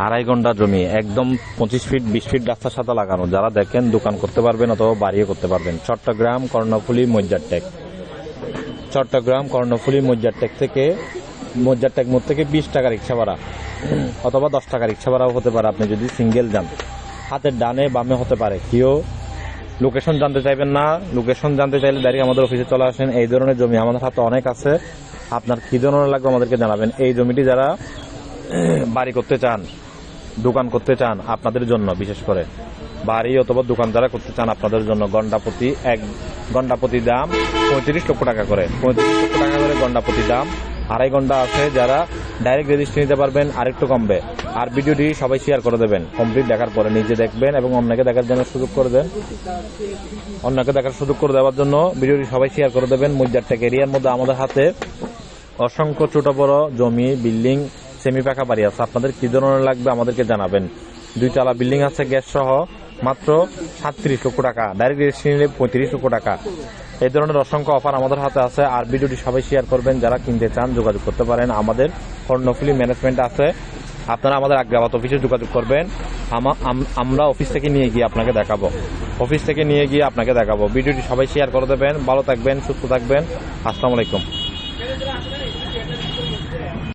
আড়াই ঘন্টা জমি একদম 25 ফিট 20 ফিট রাস্তার সাথে লাগানো। যারা দেখেন দোকান করতে পারবেন অথবা বাড়িও করতে পারবেন। চট্টগ্রাম কর্ণফুলী মজ্জারটেক, চট্টগ্রাম কর্ণফুলী মজ্জারটেক থেকে মজ্জারটেক মোড় থেকে 20 টাকা রিক্সা ভাড়া অথবা 10 টাকা রিক্সা ভাড়াও হতে পারে। আপনি যদি সিঙ্গেল যান হাতের ডানে বামে হতে পারে। কেউ লোকেশন জানতে চাইবেন না, লোকেশন জানতে চাইলে ডাইরেক্ট আমাদের অফিসে চলে আসেন। এই ধরনের জমি আমাদের হাতে অনেক আছে। আপনার কি ধরনের লাগবে আমাদেরকে জানাবেন। এই জমিটি যারা বাড়ি করতে চান, দোকান করতে চান, আপনাদের জন্য বিশেষ করে বাড়ি অথবা দোকান যারা করতে চান আপনাদের জন্য এক ঘন্টা প্রতি দাম 35 লক্ষ টাকা করে, 35 লক্ষ টাকা করে ঘন্টা প্রতি দাম। আড়াই ঘন্টা আছে, যারা ডাইরেক্ট রেজিস্ট্রি নিতে পারবেন আরেকটু কমবে। আর ভিডিওটি সবাই শেয়ার করে দেবেন। কমপ্লিট দেখার পরে নিজে দেখবেন এবং অন্যকে দেখার জন্য সুযোগ করে দেন। অন্যকে দেখার সুযোগ করে দেওয়ার জন্য ভিডিওটি সবাই শেয়ার করে দেবেন। মজ্জারটেক এরিয়ার মধ্যে আমাদের হাতে অসংখ্য ছোট বড় জমি, বিল্ডিং, সেমি পাকা বাড়ি আছে। আপনাদের কি ধরনের লাগবে আমাদেরকে জানাবেন। 2 তলা বিল্ডিং আছে গ্যাস সহ, মাত্র 37 লক্ষ টাকা। ডাইরেক্ট রেজিস্ট্রি নিলে 35 লক্ষ টাকা। এই ধরনের অসংখ্য অফার আমাদের হাতে আছে। আর ভিডিওটি সবাই শেয়ার করবেন। যারা কিনতে চান যোগাযোগ করতে পারেন। আমাদের কর্ণফুলী ম্যানেজমেন্ট আছে। আপনারা আমাদের আগ্রাবাদ অফিসে যোগাযোগ করবেন। আমরা অফিস থেকে নিয়ে গিয়ে আপনাকে দেখাবো। ভিডিওটি সবাই শেয়ার করে দেবেন। ভালো থাকবেন, সুস্থ থাকবেন। আসসালামু আলাইকুম।